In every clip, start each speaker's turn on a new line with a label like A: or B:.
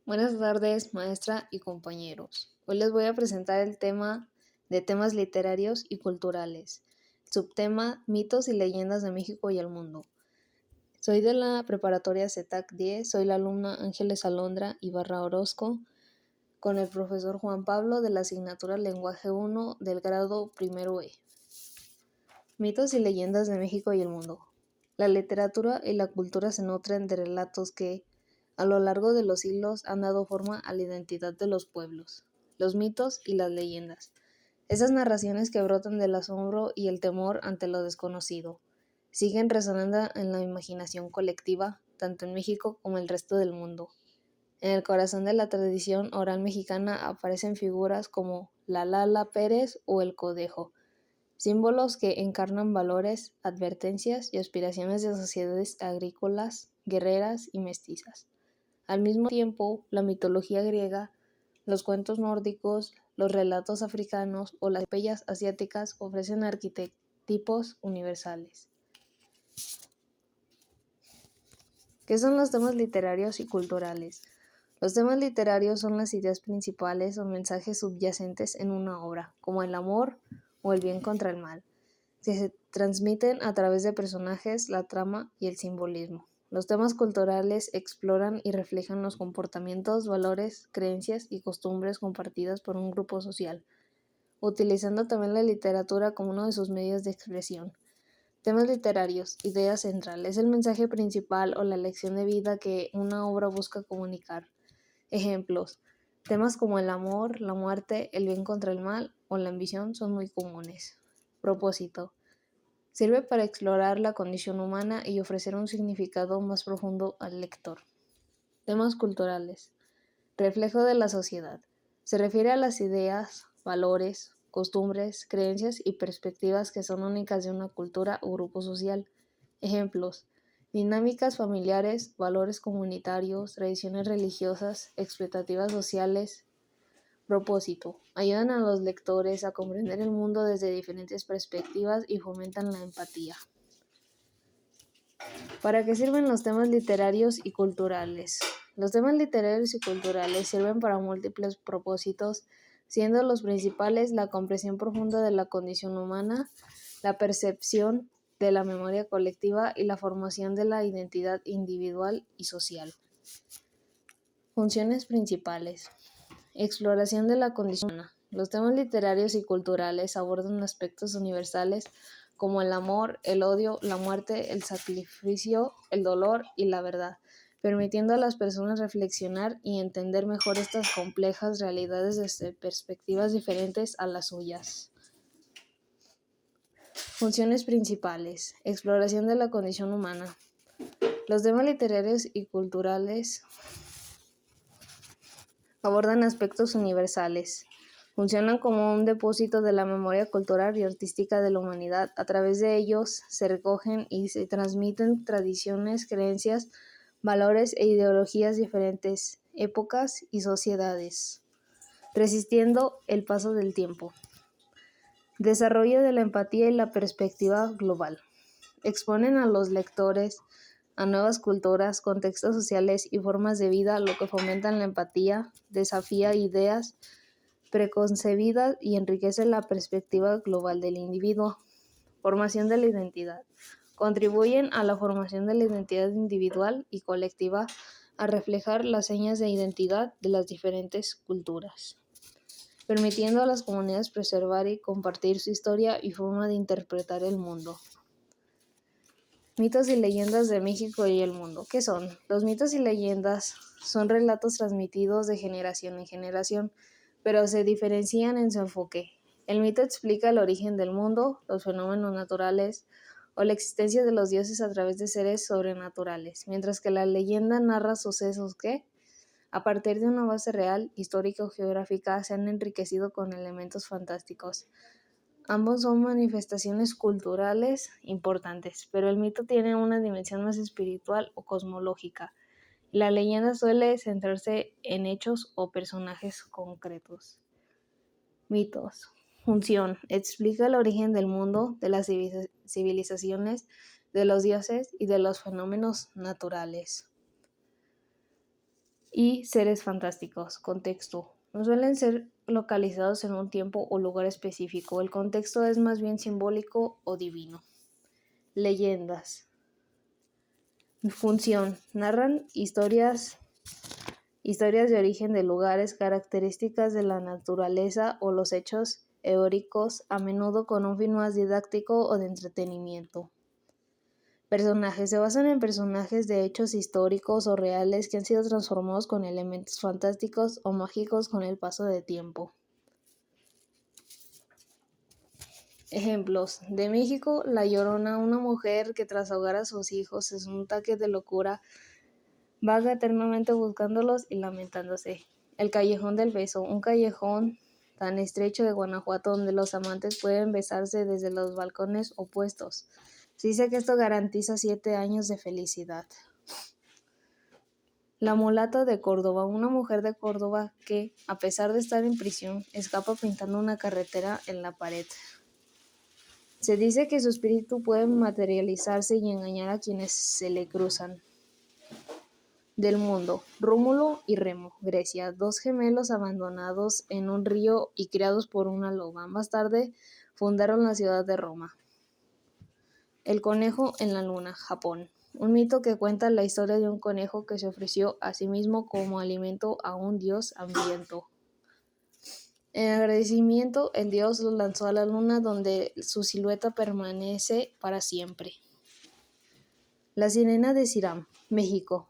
A: Buenas tardes, maestra y compañeros. Hoy les voy a presentar el tema de temas literarios y culturales. Subtema: mitos y leyendas de México y el mundo. Soy de la preparatoria CETAC 10, soy la alumna Ángeles Alondra Ibarra Orozco, con el profesor Juan Pablo de la asignatura Lenguaje 1 del grado primero E. Mitos y leyendas de México y el mundo. La literatura y la cultura se nutren de relatos que, a lo largo de los siglos, han dado forma a la identidad de los pueblos, los mitos y las leyendas. Esas narraciones que brotan del asombro y el temor ante lo desconocido, siguen resonando en la imaginación colectiva, tanto en México como en el resto del mundo. En el corazón de la tradición oral mexicana aparecen figuras como la Lala Pérez o el Conejo, símbolos que encarnan valores, advertencias y aspiraciones de sociedades agrícolas, guerreras y mestizas. Al mismo tiempo, la mitología griega, los cuentos nórdicos, los relatos africanos o las epopeyas asiáticas ofrecen arquetipos universales. ¿Qué son los temas literarios y culturales? Los temas literarios son las ideas principales o mensajes subyacentes en una obra, como el amor o el bien contra el mal, que se transmiten a través de personajes, la trama y el simbolismo. Los temas culturales exploran y reflejan los comportamientos, valores, creencias y costumbres compartidas por un grupo social, utilizando también la literatura como uno de sus medios de expresión. Temas literarios, idea central, es el mensaje principal o la lección de vida que una obra busca comunicar. Ejemplos: temas como el amor, la muerte, el bien contra el mal o la ambición son muy comunes. Propósito: sirve para explorar la condición humana y ofrecer un significado más profundo al lector. Temas culturales. Reflejo de la sociedad. Se refiere a las ideas, valores, costumbres, creencias y perspectivas que son únicas de una cultura o grupo social. Ejemplos: dinámicas familiares, valores comunitarios, tradiciones religiosas, expectativas sociales. Propósito: ayudan a los lectores a comprender el mundo desde diferentes perspectivas y fomentan la empatía. ¿Para qué sirven los temas literarios y culturales? Los temas literarios y culturales sirven para múltiples propósitos, siendo los principales la comprensión profunda de la condición humana, la percepción de la memoria colectiva y la formación de la identidad individual y social. Funciones principales. Exploración de la condición humana. Los temas literarios y culturales abordan aspectos universales como el amor, el odio, la muerte, el sacrificio, el dolor y la verdad, permitiendo a las personas reflexionar y entender mejor estas complejas realidades desde perspectivas diferentes a las suyas. Funciones principales. Exploración de la condición humana. Los temas literarios y culturales abordan aspectos universales. Funcionan como un depósito de la memoria cultural y artística de la humanidad. A través de ellos se recogen y se transmiten tradiciones, creencias, valores e ideologías de diferentes épocas y sociedades, resistiendo el paso del tiempo. Desarrollo de la empatía y la perspectiva global. Exponen a los lectores a nuevas culturas, contextos sociales y formas de vida, lo que fomenta la empatía, desafía ideas preconcebidas y enriquece la perspectiva global del individuo. Formación de la identidad. Contribuyen a la formación de la identidad individual y colectiva a reflejar las señas de identidad de las diferentes culturas, permitiendo a las comunidades preservar y compartir su historia y forma de interpretar el mundo. Mitos y leyendas de México y el mundo. ¿Qué son? Los mitos y leyendas son relatos transmitidos de generación en generación, pero se diferencian en su enfoque. El mito explica el origen del mundo, los fenómenos naturales o la existencia de los dioses a través de seres sobrenaturales, mientras que la leyenda narra sucesos que, a partir de una base real, histórica o geográfica, se han enriquecido con elementos fantásticos. Ambos son manifestaciones culturales importantes, pero el mito tiene una dimensión más espiritual o cosmológica. La leyenda suele centrarse en hechos o personajes concretos. Mitos. Función. Explica el origen del mundo, de las civilizaciones, de los dioses y de los fenómenos naturales. y seres fantásticos. Contexto. No suelen ser localizados en un tiempo o lugar específico. El contexto es más bien simbólico o divino. Leyendas. Función. Narran historias de origen de lugares, características de la naturaleza o los hechos eóricos, a menudo con un fin más didáctico o de entretenimiento. Personajes. Se basan en personajes de hechos históricos o reales que han sido transformados con elementos fantásticos o mágicos con el paso de tiempo. Ejemplos. De México, La Llorona, una mujer que tras ahogar a sus hijos en un ataque de locura vaga eternamente buscándolos y lamentándose. El Callejón del Beso, un callejón tan estrecho de Guanajuato donde los amantes pueden besarse desde los balcones opuestos. Se dice que esto garantiza 7 años de felicidad. La mulata de Córdoba, una mujer de Córdoba que, a pesar de estar en prisión, escapa pintando una carretera en la pared. Se dice que su espíritu puede materializarse y engañar a quienes se le cruzan. Del mundo. Rómulo y Remo, Grecia, dos gemelos abandonados en un río y criados por una loba. Más tarde fundaron la ciudad de Roma. El conejo en la luna, Japón. Un mito que cuenta la historia de un conejo que se ofreció a sí mismo como alimento a un dios hambriento. En agradecimiento, el dios lo lanzó a la luna donde su silueta permanece para siempre. La sirena de Siram, México.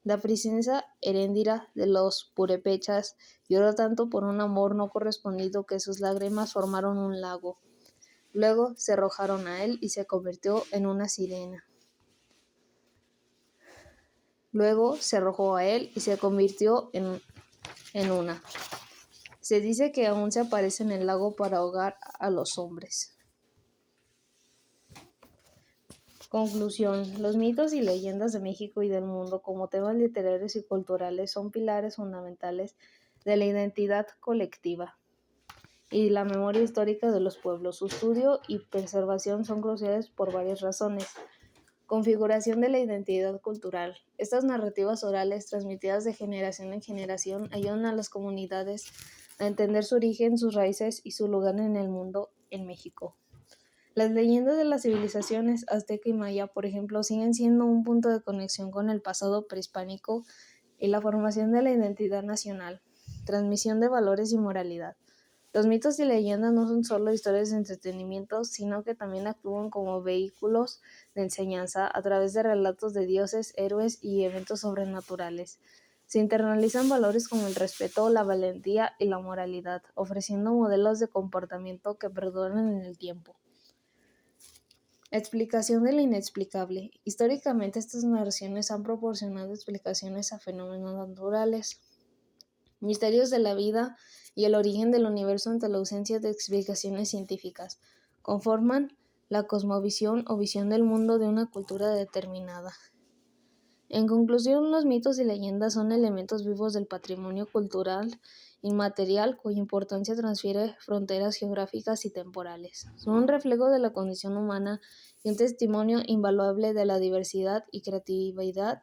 A: La princesa Heréndira de los purépechas lloró tanto por un amor no correspondido que sus lágrimas formaron un lago. Luego se arrojaron a él y se convirtió en una sirena. Luego se arrojó a él y se convirtió en una. Se dice que aún se aparece en el lago para ahogar a los hombres. Conclusión. Los mitos y leyendas de México y del mundo como temas literarios y culturales son pilares fundamentales de la identidad colectiva y la memoria histórica de los pueblos. Su estudio y preservación son cruciales por varias razones. Configuración de la identidad cultural. Estas narrativas orales transmitidas de generación en generación ayudan a las comunidades a entender su origen, sus raíces y su lugar en el mundo en México. Las leyendas de las civilizaciones azteca y maya, por ejemplo, siguen siendo un punto de conexión con el pasado prehispánico y la formación de la identidad nacional, transmisión de valores y moralidad. Los mitos y leyendas no son solo historias de entretenimiento, sino que también actúan como vehículos de enseñanza a través de relatos de dioses, héroes y eventos sobrenaturales. Se internalizan valores como el respeto, la valentía y la moralidad, ofreciendo modelos de comportamiento que perduran en el tiempo. Explicación de lo inexplicable. Históricamente, estas narraciones han proporcionado explicaciones a fenómenos naturales, misterios de la vida y el origen del universo ante la ausencia de explicaciones científicas. Conforman la cosmovisión o visión del mundo de una cultura determinada. En conclusión, los mitos y leyendas son elementos vivos del patrimonio cultural inmaterial cuya importancia transfiere fronteras geográficas y temporales. Son un reflejo de la condición humana y un testimonio invaluable de la diversidad y creatividad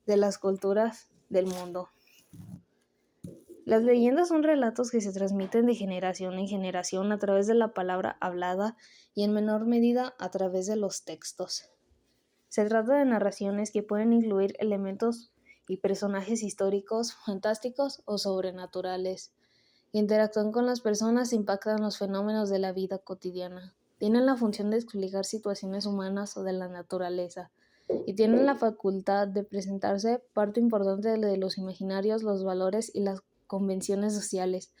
A: de las culturas del mundo. Las leyendas son relatos que se transmiten de generación en generación a través de la palabra hablada y en menor medida a través de los textos. Se trata de narraciones que pueden incluir elementos y personajes históricos, fantásticos o sobrenaturales, que interactúan con las personas e impactan los fenómenos de la vida cotidiana. Tienen la función de explicar situaciones humanas o de la naturaleza, y tienen la facultad de presentarse parte importante de los imaginarios, los valores y las convenciones sociales.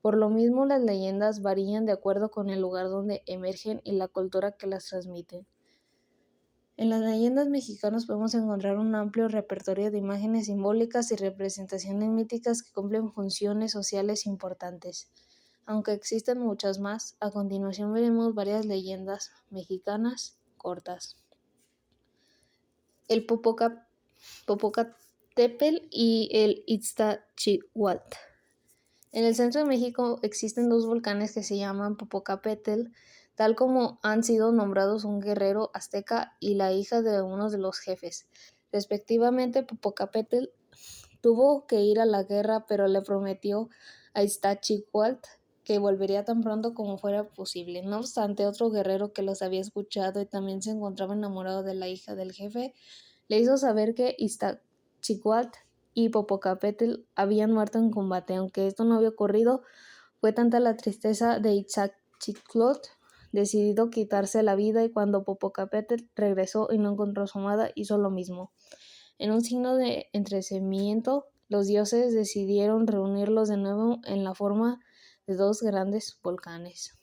A: Por lo mismo, las leyendas varían de acuerdo con el lugar donde emergen y la cultura que las transmite. En las leyendas mexicanas podemos encontrar un amplio repertorio de imágenes simbólicas y representaciones míticas que cumplen funciones sociales importantes. Aunque existen muchas más, a continuación veremos varias leyendas mexicanas cortas. El Popocatépetl y el Iztaccíhuatl. En el centro de México existen dos volcanes que se llaman Popocatépetl, tal como han sido nombrados un guerrero azteca y la hija de uno de los jefes, respectivamente Popocatépetl Tuvo que ir a la guerra, pero le prometió a Iztaccíhuatl que volvería tan pronto como fuera posible. No obstante, otro guerrero que los había escuchado y también se encontraba enamorado de la hija del jefe, le hizo saber que Iztaccíhuatl y Popocatépetl habían muerto en combate. Aunque esto no había ocurrido, fue tanta la tristeza de Iztaccíhuatl, decidido quitarse la vida, y cuando Popocatépetl regresó y no encontró a su amada, hizo lo mismo. En un signo de entretenimiento, los dioses decidieron reunirlos de nuevo en la forma de dos grandes volcanes.